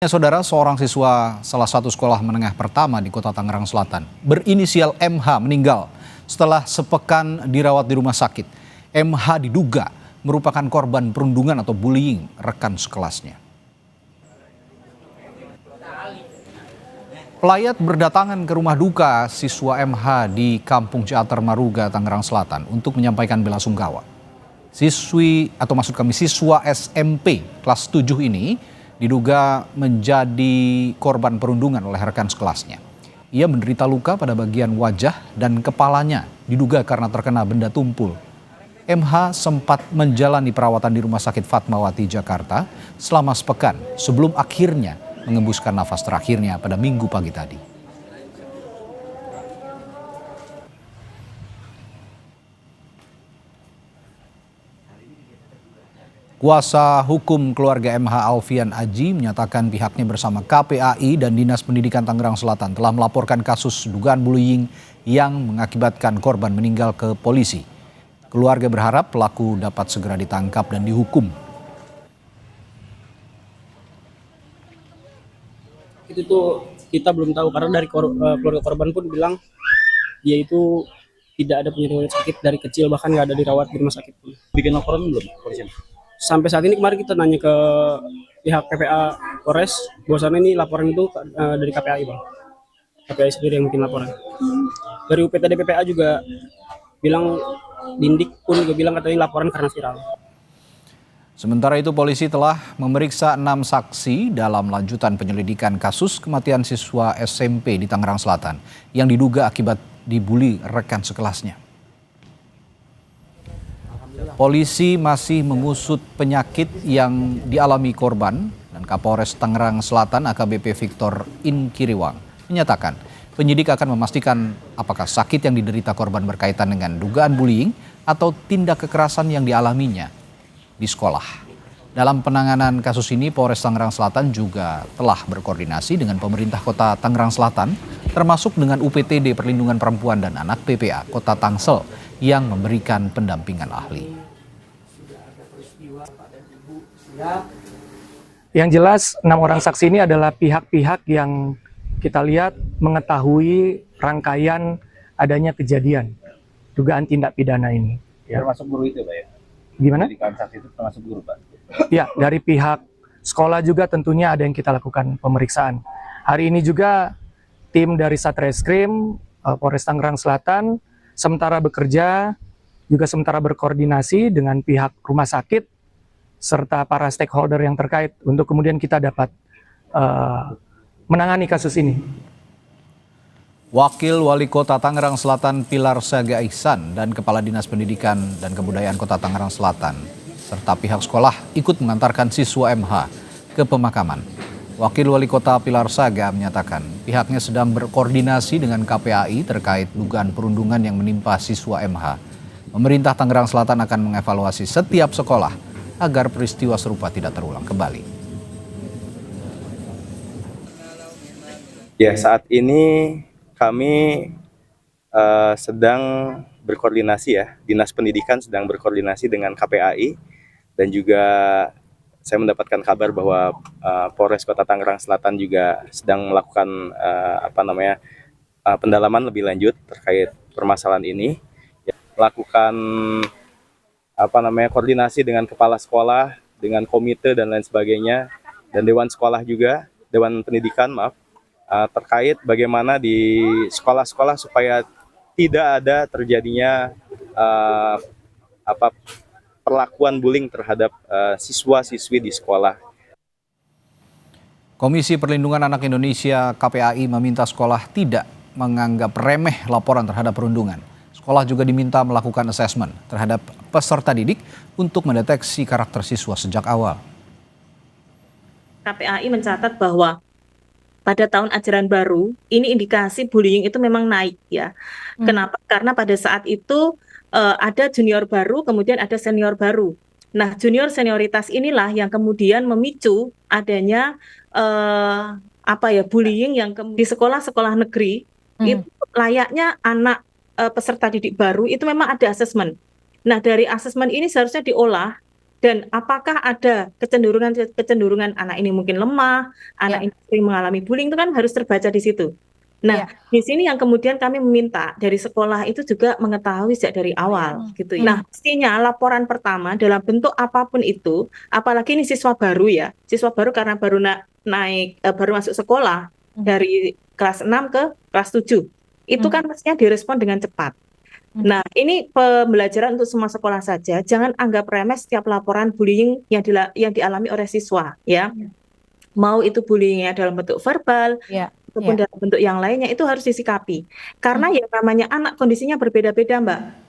Ya, saudara, seorang siswa salah satu sekolah menengah pertama di Kota Tangerang Selatan berinisial MH meninggal setelah sepekan dirawat di rumah sakit. MH diduga merupakan korban perundungan atau bullying rekan sekelasnya. Pelayat berdatangan ke rumah duka siswa MH di Kampung Ciater Maruga, Tangerang Selatan untuk menyampaikan bela sungkawa. Siswa SMP kelas 7 ini diduga menjadi korban perundungan oleh rekan sekelasnya. Ia menderita luka pada bagian wajah dan kepalanya, diduga karena terkena benda tumpul. MH sempat menjalani perawatan di Rumah Sakit Fatmawati, Jakarta selama sepekan sebelum akhirnya mengembuskan nafas terakhirnya pada Minggu pagi tadi. Kuasa hukum keluarga MH Alfian Aji menyatakan pihaknya bersama KPAI dan Dinas Pendidikan Tangerang Selatan telah melaporkan kasus dugaan bullying yang mengakibatkan korban meninggal ke polisi. Keluarga berharap pelaku dapat segera ditangkap dan dihukum. Itu tuh kita belum tahu karena dari keluarga korban pun bilang dia itu tidak ada penyakit sakit dari kecil, bahkan nggak ada dirawat di rumah sakit pun. Bikin laporan belum polisi? Sampai saat ini kemarin kita nanya ke pihak PPA Polres, bahwasannya ini laporan itu dari KPAI, Bang. KPAI sendiri yang bikin laporan. Dari UPTD PPA juga bilang, Dindik pun juga bilang katanya laporan karena viral. Sementara itu polisi telah memeriksa 6 saksi dalam lanjutan penyelidikan kasus kematian siswa SMP di Tangerang Selatan yang diduga akibat dibully rekan sekelasnya. Polisi masih mengusut penyakit yang dialami korban dan Kapolres Tangerang Selatan AKBP Victor Inkiriwang menyatakan penyidik akan memastikan apakah sakit yang diderita korban berkaitan dengan dugaan bullying atau tindak kekerasan yang dialaminya di sekolah. Dalam penanganan kasus ini, Polres Tangerang Selatan juga telah berkoordinasi dengan pemerintah Kota Tangerang Selatan, termasuk dengan UPTD Perlindungan Perempuan dan Anak PPA Kota Tangsel yang memberikan pendampingan ahli. Yang jelas 6 orang saksi ini adalah pihak-pihak yang kita lihat mengetahui rangkaian adanya kejadian dugaan tindak pidana ini. Ya. Termasuk guru itu, Pak, ya? Gimana? Jadi saksi itu termasuk guru, Pak? Ya, dari pihak sekolah juga tentunya ada yang kita lakukan pemeriksaan. Hari ini juga tim dari Satreskrim Polres Tangerang Selatan sementara bekerja, juga sementara berkoordinasi dengan pihak rumah sakit serta para stakeholder yang terkait untuk kemudian kita dapat menangani kasus ini. Wakil Wali Kota Tangerang Selatan Pilar Saga Ihsan dan Kepala Dinas Pendidikan dan Kebudayaan Kota Tangerang Selatan serta pihak sekolah ikut mengantarkan siswa MH ke pemakaman. Wakil Wali Kota Pilar Saga menyatakan pihaknya sedang berkoordinasi dengan KPAI terkait dugaan perundungan yang menimpa siswa MH. Pemerintah Tangerang Selatan akan mengevaluasi setiap sekolah agar peristiwa serupa tidak terulang kembali. Ya, saat ini kami sedang berkoordinasi ya, Dinas Pendidikan sedang berkoordinasi dengan KPAI dan juga saya mendapatkan kabar bahwa Polres Kota Tangerang Selatan juga sedang melakukan pendalaman lebih lanjut terkait permasalahan ini. Ya, melakukan koordinasi dengan kepala sekolah, dengan komite dan lain sebagainya, dan Dewan Sekolah juga, Dewan Pendidikan terkait bagaimana di sekolah-sekolah supaya tidak ada terjadinya perlakuan bullying terhadap siswa-siswi di sekolah. Komisi Perlindungan Anak Indonesia KPAI meminta sekolah tidak menganggap remeh laporan terhadap perundungan. Sekolah juga diminta melakukan asesmen terhadap peserta didik untuk mendeteksi karakter siswa sejak awal. KPAI mencatat bahwa pada tahun ajaran baru, ini indikasi bullying itu memang naik ya. Kenapa? Karena pada saat itu ada junior baru, kemudian ada senior baru. Nah, junior senioritas inilah yang kemudian memicu adanya bullying yang di sekolah-sekolah negeri. Itu layaknya anak peserta didik baru itu memang ada asesmen. Nah, dari asesmen ini seharusnya diolah dan apakah ada kecenderungan anak ini mungkin lemah, anak ini sering mengalami bullying, itu kan harus terbaca di situ. Nah, di sini yang kemudian kami meminta dari sekolah itu juga mengetahui sejak dari awal gitu ya. Nah, pastinya laporan pertama dalam bentuk apapun itu, apalagi ini siswa baru ya, siswa baru karena baru baru masuk sekolah dari kelas 6 ke kelas 7. Itu kan mestinya direspon dengan cepat. Nah, ini pembelajaran untuk semua sekolah saja. Jangan anggap remeh setiap laporan bullying yang dialami oleh siswa, ya. Mau itu bullyingnya dalam bentuk verbal, ataupun dalam bentuk yang lainnya, itu harus disikapi. Karena yang namanya anak kondisinya berbeda-beda, Mbak.